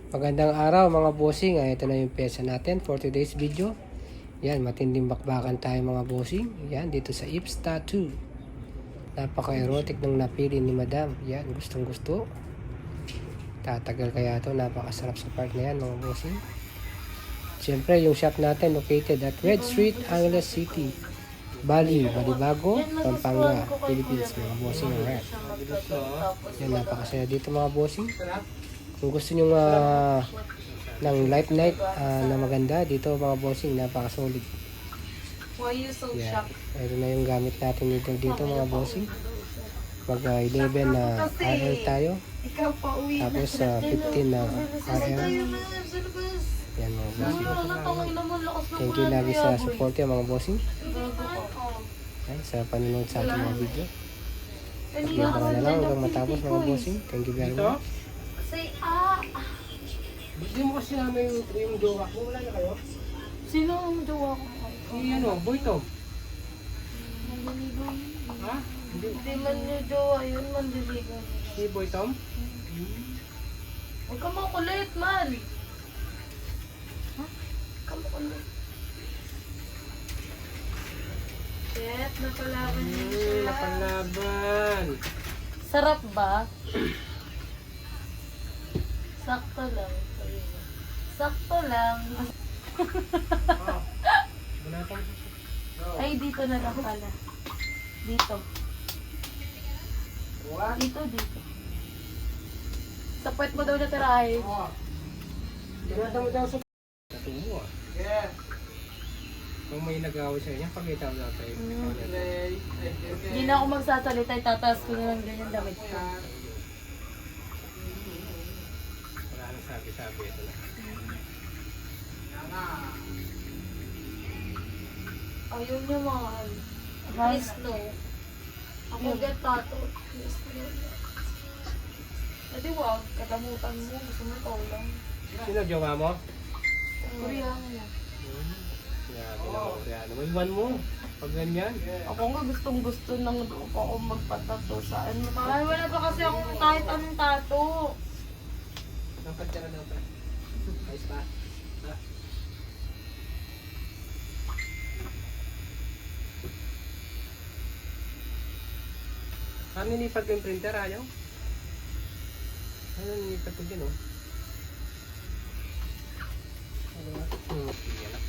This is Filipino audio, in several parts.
Magandang araw mga bossing. Ito na yung pyesa natin for today's video. Yan, matinding bakbakan tayo mga bossing. Yan, dito sa Ips Tattoo. Napaka-erotic ng napili ni Madam. Yan, gustong gusto. Tatagal kaya to. Napakasarap sa part na yan mga bossing. Siyempre, yung shop natin located at Red Street, Angeles City, Bali, Balibago, Pampanga, Philippines mga bossing. Alright. Yan, napakasaya dito mga bossing. Kung gusto nyo ng light night na maganda, dito mga bossing, napaka-solid. Why you so shocked? Ito na yung gamit natin dito mga bossing. Mag 11 na RL tayo. Ikaw pa uwi na. Tapos 15 na RL. Yan mga bossing. Thank you lagi sa support yung mga bossing. Ay, sa panonood sa ating mga video. Pagyan ka na lang hanggang matapos mga bossing. Thank you very much. Say, Hindi mo kasi namin yung jowa ko. Wala na kayo? Sino ang jowa ko? Si Boy to. Mandiligan. Ha? Hindi man yung jowa yun, mandiligan. Si Boy Tom? Huwag ka makulit, man. Huwag ka makulit. Shit, napalaban niya siya. Napalaban. Sarap ba? Sakto lang. Sakto lang. Ay, dito na lang pala. Dito. Dito. Sa puwet mo daw natirahin. Binata mo daw sa mo ah. Yeah. Kung may nag-away sa inyo, pakita mo natin. Hindi na ako magsasalita, tataas ko na lang ganyan damit ko. Wala nang sabi-sabi ito na. Ayaw niya mahal. Please no. Ako get tato. Please no. Edi wag, katamutan mo. Gusto mo ikaw lang. Sino jowa mo? Koreano na. Grabe na Koreano. Iwan mo. Pag ganyan. Ako nga gustong gusto nang ako magpatato sa ano. Ay, wala pa kasi akong kahit anong tato. Dapat ka na dapat. Ayos pa. Ha? Ano nilipat ko yung printer, ayaw? Ano nilipat ko dyan, oh? Ano nga? Yan lang.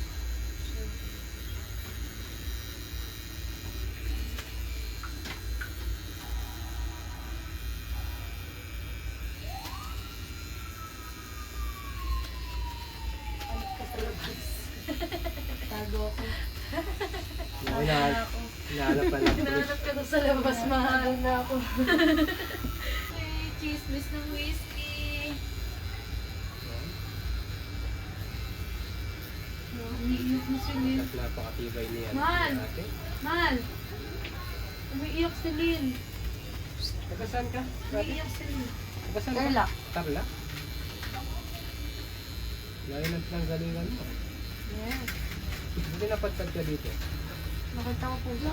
Tago ako. Hinahanap pa lang. Hinahanap ka doon sa labas, mahal na ako. Chismis ng whiskey. Umiiyak na si Lil. At napakatibay niya. Mahal! Mahal! Umiiyak si Lil. Taga-saan ka? Umiiyak si Lil. Taga-saan ka? Tarlac. Tarlac? Layo ng pinanggalingan mo. Yes. Hindi napatad ka dito. Nakita ko po siya.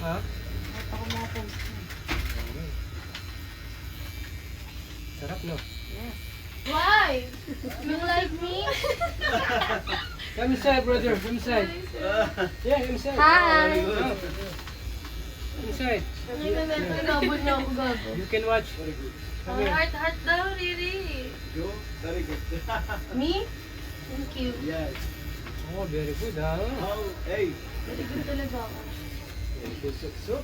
Ha? Nakita ko mga post niya. Okay. Sarap, no? Yes. Why? You like me? Come inside, brother. Come inside. Yeah, inside. Hi! Oh. Inside. Nabot niya ako gago. You can watch. Come here. Heart daw, Riri. Very good. Me? Thank you. Yes. Oh, very good, ha? Oh, hey. Very good talaga ako. Very good soup.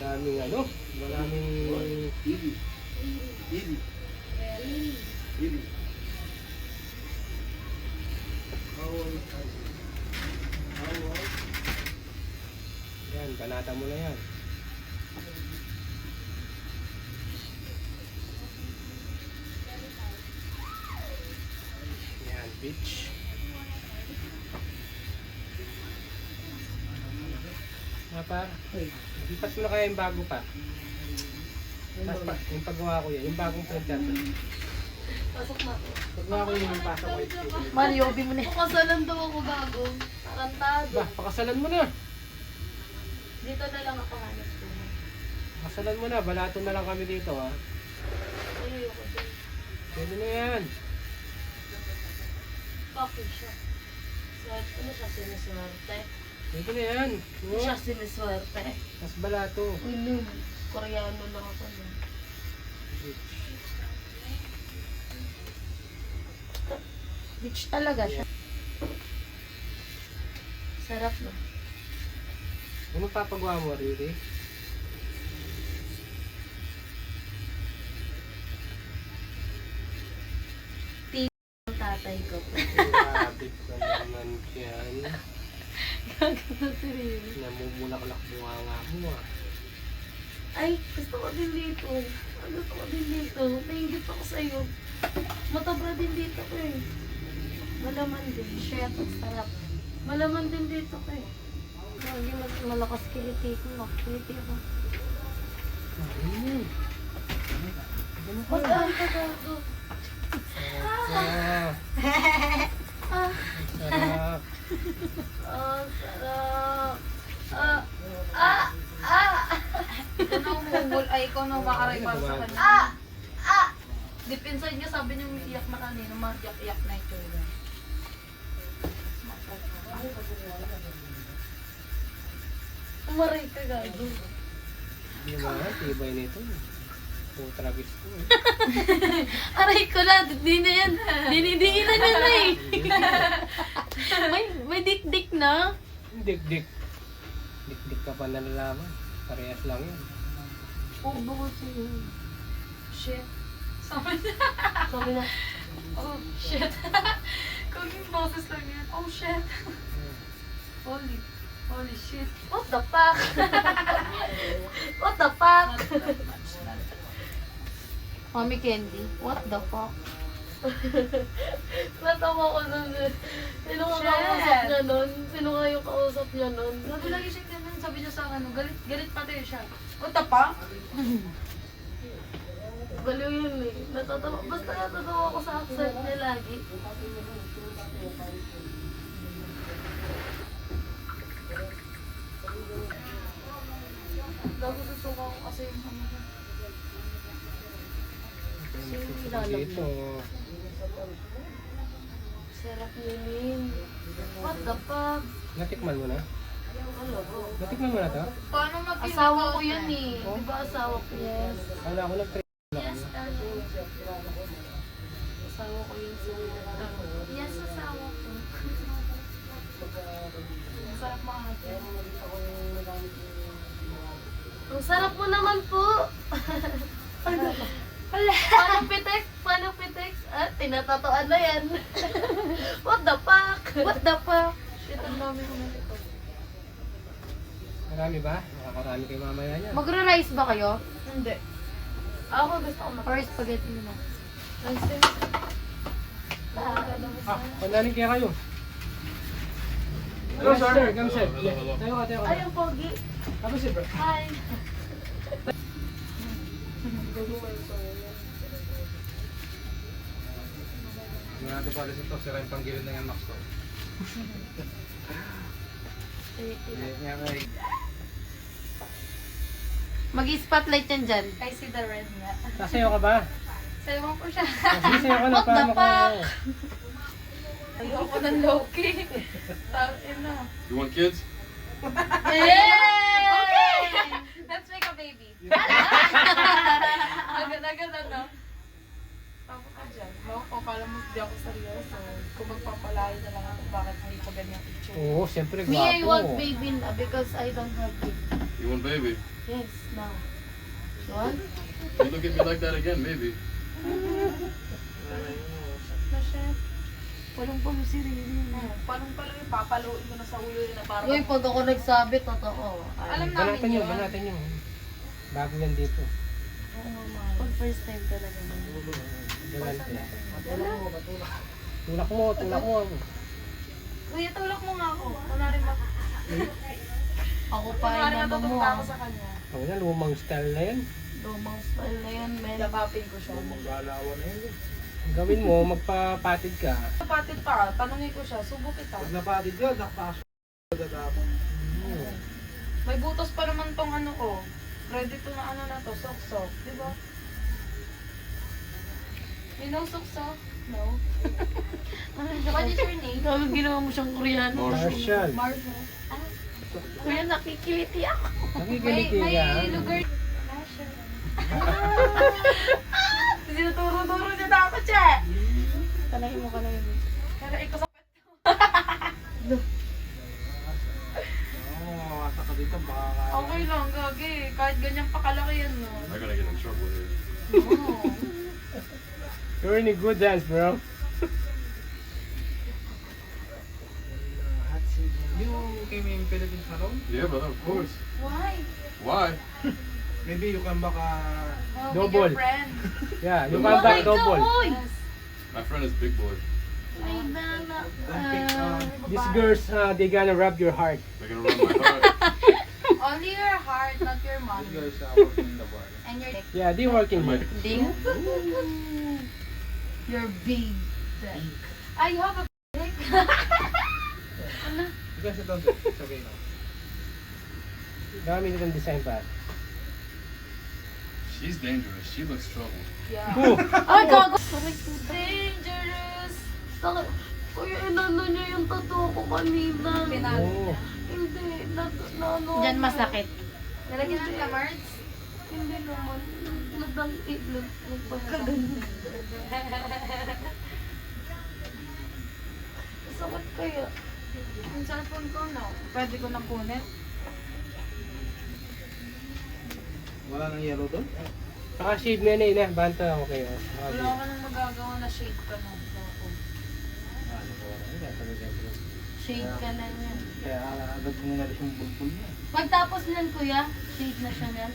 Maraming ano? Maraming... Easy. Easy. Easy. How old are you? How old? Yan, banata mo na yan. Yan, bitch. Par, ipas mo na kaya yung bago pa. Mas pa, yung paggawa ko yan, yung bagong printer. Pasok na ako. Paggawa ko yung pasok ko. Man, yobi mo na. Pakasalan daw ako bago. Kantado. Ba, pakasalan mo na. Dito na lang ako hanap ko. Pakasalan mo na, balato na lang kami dito ha. Ayoko din. Pwede Pwede na yan. Bakit siya? Ano siya siniswerte? Pwede na yan. Ano siya siniswerte? Mas balato. Ulo. Koreano lang ako nun. Beach talaga siya. Sarap na. Ano papagawa mo, Riri? Ang tatay ko. Grabe ka naman yan. Gagawin si Riri. Namumulaklak bunganga mo ah. Ay, gusto ko din dito. Gusto ko din dito. Naingit ako sa'yo. Matabra din dito ko eh. Malaman din. Shit, ang sarap. Malaman din dito ko eh. Hindi malakas kiliti ko. Kiliti ko. Ayun. Ba't ang tagado? Ah. Sarap. Ang sarap. Ikaw na umungol, ay ikaw na umaaray para sa kanya. Deep inside niya, sabi niya umiiyak na kanina, maiyak-iyak na ito. Umaray ka gago. Hindi naman, tibay nito. Putragis ko eh. Aray ko na. Di na yan. Dinidiinan niya na eh. may dik-dik na. Dik-dik. Dik-dik ka pa nalalaman. Parehas lang yan. Ubo ko siya. Shit. Sabi niya, Sabi na, oh shit. Kung yung boses lang yan, oh shit. Holy shit. what the fuck? What the fuck? Mami Candy, what the fuck? Natawa ko nun. Sino nga Shit. kausap niya nun? Sino nga yung kausap niya nun? Sabi lagi siya ganun, sabi niya sa ano, galit pati siya. What the fuck? Baliw yun eh. Natatawa. Basta natatawa ko sa accent niya lagi. Gago susuka ko kasi yung ano. Dito. Sarap yun. What the fuck? Natikman mo na? Ano ko? Natikman mo na to? Paano mag Asawa ko yun eh. Di ba asawa ko? Yes. Kala ko nag-try na Yes, kami. darling. Asawa ko yun sa Yes, asawa ko. Ang sarap mga natin. Ang sarap mo naman po. Hala! Paano pitek? Paano pitek? Ah, tinatatoan na yan. What the fuck? What the fuck? Shit, ang dami ko na ito. Marami ba? Makakarami kay mamaya niya. Magre-rice ba kayo? Hindi. Ako gusto ko Or spaghetti na? Rice din. Ah, pandaling kaya kayo. Hello, sir. Come, sir. Tayo ka, tayo ka. Ay, ang pogi. Tapos, sir. Hi. Manado pa rin ito, sira yung panggilid ng Max ko. Mag-spotlight yan dyan. I see the red nga. Sasayaw ka ba? Sayawan ko siya. Sige, sayaw ka na. What the Paano ka? fuck? Ayoko ng low-key. Tangin na. You want kids? Yay! Okay! Let's make a baby. Agad-agad ano? Tapo ka dyan. No? O kala mo di ako seryoso. Kung magpapalayo na lang ako, bakit hindi pa ganyan picture? Oo, siyempre, Me, I want gwapo. baby na because I don't have baby. You want baby? Yes, now. You want? You look at me like that again, maybe. Na siya. Walang palo si Riri. Paano pala yung papaluin ko na sa ulo yun na parang... Uy, pag ako nagsabi, totoo. Alam namin Banatan nyo, yun. banatan nyo. Bago yan dito. Oo, mama. Pag first time talaga. Galante. Tulak mo, tulak mo. Kuya, tulak mo nga ako. Kunwari ba? Ako pa Kunwari ay mama mo. natutupa ako sa kanya. Oo na, lumang style na yan. Lumang style na yan, men. Labapin ko siya. Maggalawan na yun. Gawin mo, magpapatid ka. Kapatid pa, tanungin ko siya, subo kita. Pag napatid yun, nakapasok na dapat. May butos pa naman tong ano ko. Ready to na ano na to, sok-sok. Di ba? You know Sukso? No. What is your name? Gago, ginawa mo siyang Koreano. Marshall. Marvel. Kuya, nakikiliti ako. Nakikiliti May ka. lugar. Sinuturo-turo niya na ako, Che. Kalahin mo, kalahin mo. Pero ikaw sa Asa ka dito, baka okay lang, gagi. Kahit ganyan pakalaki yan, no? I gotta get in trouble here. Oo. You're in a good dance, bro. You came in Philippines alone? Yeah, brother, of course. Why? Why? Maybe you can baka... Oh, with Double. your friend. Yeah, you come back double. Yes. My friend is Big Boy. Ay, nana. Don't pick, These girls, they gonna rub your heart. They're gonna run my heart. Only your heart, not your these money. guys are working in the bar. And your Yeah, they working My, here. ding. Your big dick. Ah, you have a dick? You guys don't do it. It's okay now. Dami nitong design pa. she's dangerous. She looks trouble. Yeah. Who? Ay, gago. Dangerous. Sakit. Kuya, inano niya yung tattoo ko kanina. Pinalo. Oh. Hindi, nano. Diyan masakit. Nalagyan ng camards? Hindi naman. Nagpagkaganda. Sakit kaya. Yung cellphone ko, no? Pwede ko na kunin? Wala nang yellow doon? Saka shade mo yun eh, banta okay. Wala ka nang magagawa na shade ka no. Shade ka na niya. Kaya agad mo na rin yung bulbul niya. Pagtapos niyan, kuya, shade na siya niyan.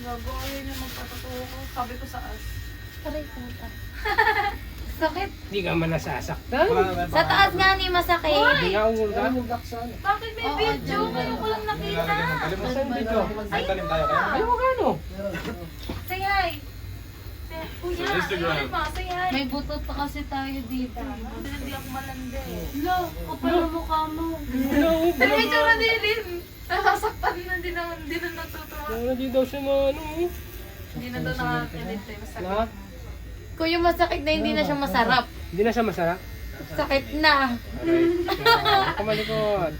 Gago, yun yung magpapatuwa ko. Sabi ko sa as. Aray, puta. Sakit. Hindi ka man nasasaktan. Sa taas nga ni masakit. Hindi nga umul ka. Bakit may video? Ngayon ko lang nakita. Nilalagyan ng talim. Saan dito? May talim tayo kaya. Ayaw mo gano. Say hi. Kuya, Sa Instagram. ayun ma, say hi. May butot pa kasi tayo dito. Hindi ako malandi. Lo, kapal ang mukha mo. Hello, Pero may tsura nilin. Nasasaktan na, hindi na natutuwa. Hindi daw siya na ano. Hindi na daw nakakilid eh. Masakit. Na? Kuya masakit na hindi na siya masarap. Hindi na siya masarap. Sakit na. Aray. Kumalikot.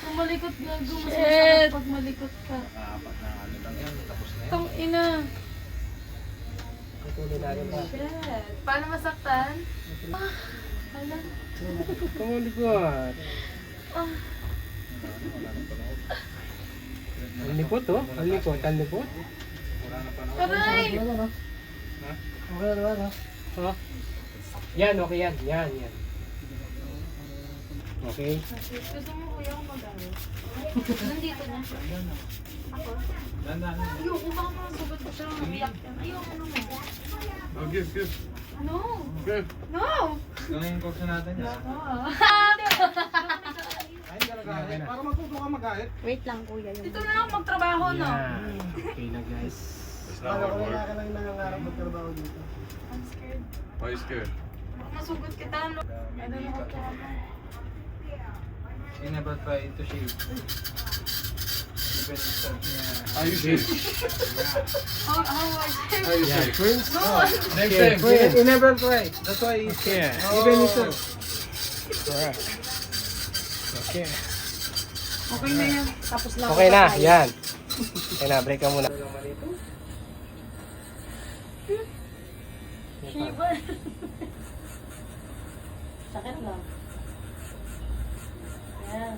Kumalikot gago. Mas Shit. masarap pag malikot ka. Apat na ano lang yan. Tapos na yan. Tang ina. Ituloy natin pa. Shit. Paano masaktan? Kumalikot. Ang likot oh. Ang likot. Ang likot. Wala na pa na. Aray! Oh. Yan, okay yan. Yan, yan. Okay. Gusto mo kuya kung mag-aral? Nandito na. Dandan. Ayoko, baka masugod ko siya. Umiyak yan. Ayoko naman. Oh, give. No! Give. No! Gawin yung course natin yan. Ay, talaga. Para matuto ka mag-ahit. Wait lang kuya. Yung... Dito na ako magtrabaho, no? Yan. Okay na guys. It's not hard work. I'm scared. Why are you scared? Baka masugod kita, no? I don't know how to handle. You never try to shave. Even yourself. How you shave? How I say? How you Yan. shave? Friends? Next Okay, friends. You never try. That's why it's Okay. even yourself. Alright. Okay. Okay na yan. Tapos lang. Okay na. Yan. Okay na. Break ka muna. Sakit lang. Yan.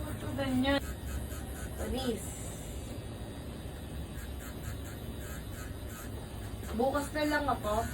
Ito ganyan. Panis. Bukas na lang ako.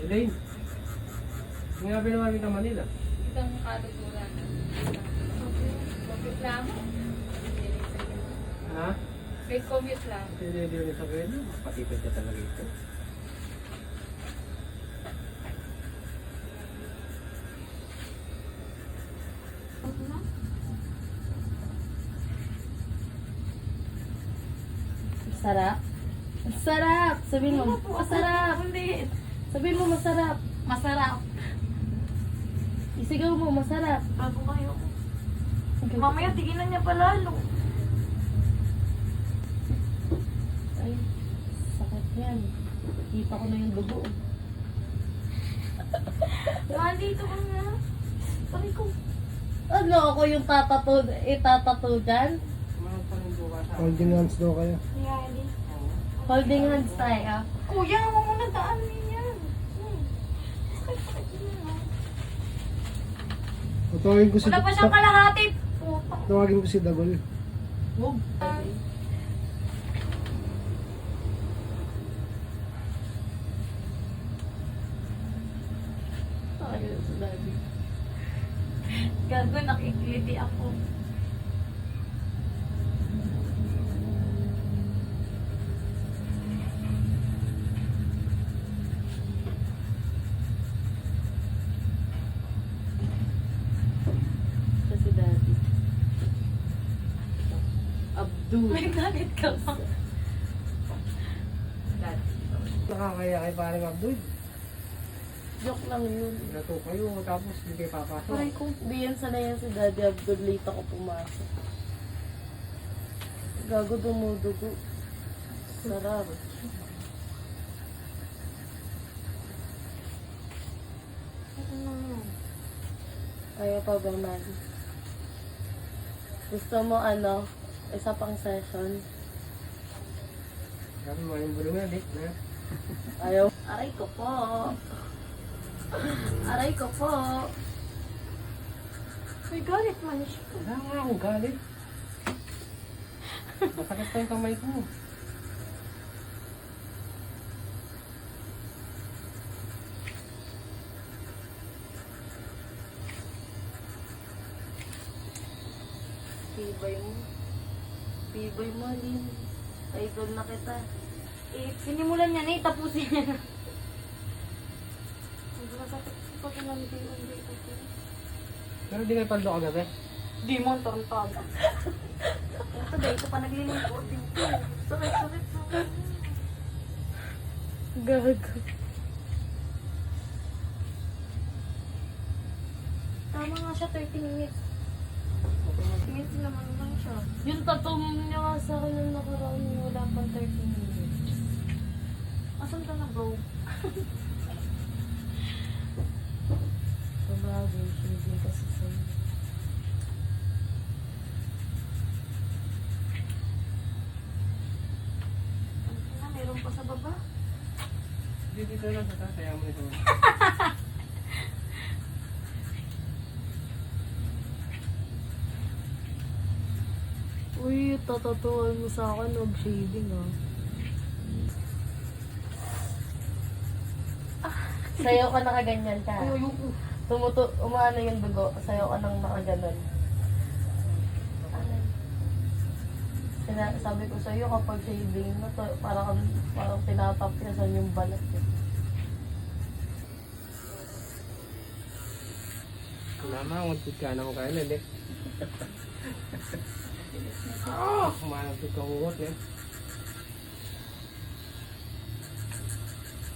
Elaine. Nga binawag kita Manila. Itang kaluturan. Reklamo? Ha? May commute lang. Hindi rin sa kanya. Patipid ka talaga ito. Sarap. Sarap! Sabihin mo, masarap! Hindi. Sabihin mo, masarap! Masarap. Isigaw mo, masarap! Bago kayo. Mamaya tigilan niya palalo. Ay, sakit yan. Kita ko na yung dugo. Nandito ka nga. Sabi ko. Ano, ako yung itatato dyan? Holding hands daw kayo. Nangyari. Holding hands tayo. Kuya, huwag mo na daan niyan. Sakit-sakit niya. Tawagin ko si Wala pa siyang kalahati. Puta. Tawagin ko si Dagol. Huwag. Ayun, sa daddy. Gago, nakikiliti ako. Siya si daddy. Abdul. May galit ka pa. Nakakaya kay parang Abdul. Joke lang yun. Nato kayo tapos hindi kayo papasok. Aray ko, di yan sanayan si Daddy Abdul. Late ako pumasok. Gago, dumudugo. Sarap. Kaya pa bang Mali? Gusto mo ano? Isa pang session? Sabi mo yung bulungan eh. Na? Ayaw. Aray ko po. Aray ko po. May galit man siya. Wala nga akong galit. Masakit pa yung kamay ko. Pibay mo. Pibay mo, Lin. Idol na kita. Sinimulan niya na eh, tapusin niya na. Pero di kayo paldo kagabi. Di mo, tarantado. Ito ba, ito pa naglilingkod din ko. Sakit. Gago. Tama nga siya, 30 minutes. Minutes naman lang siya. Yung tattoo niya nga sa akin nung nakaraan, wala pang 30 minutes. Asan ka na, bro? Sabagay, hindi kasi sa'yo. Meron pa sa baba. Dito lang sa taas. Ayaw mo nito. Uy, tatatuan mo sa akin, huwag shading ah. Sayaw ka nakaganyan ka. Umano yung dugo, sayaw ka nang nakaganon. Sabi ko sa'yo, kapag shading mo, parang tinatapyasan yung balat. Wala maungot ka na mo kayo na. Ah! Kumanagpit kang ugot eh.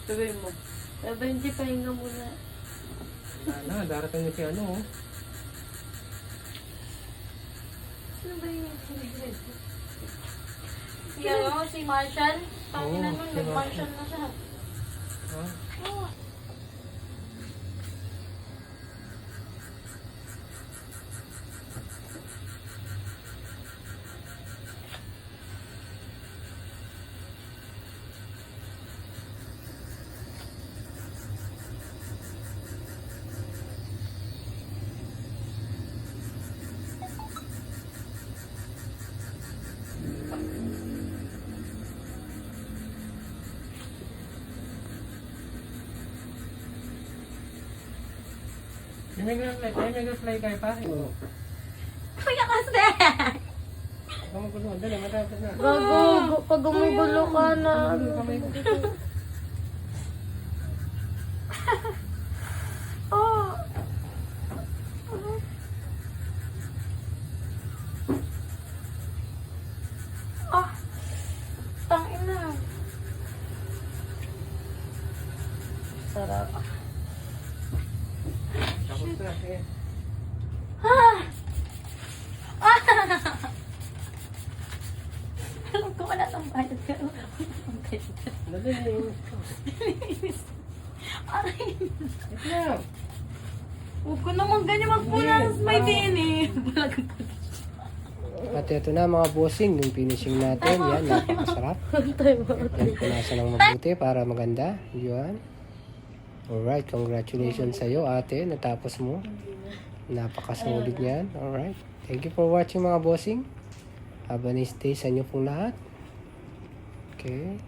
Sabihin mo, Benji, pahinga muna. Wala na, darating na si ano oh. Sino ba yung sinigrid? Si ano, si Marshall? Tangina Oo, nun, si nag-Marshall na siya. Ha? Oh. May mega fly kayo pa? Oo. Kuya kasi! Kamagulo. Dali, matapos na. Gago, pag gumugulo ka na. Oh. Ah. Tangina. Sarap. Tapos na. Sige. Alam ko wala tong bayad pero Dali, aray. ito na. Huwag ko naman ganyan magpunas. May DNA. At ito na mga bossing, yung finishing natin. Yan, napakasarap. Yan, punasan ng mabuti para maganda. Yan. Alright, congratulations sa'yo ate. Natapos mo. Napakasulit yan. Alright. Thank you for watching mga bossing. Have a nice day sa inyo pong lahat. Okay.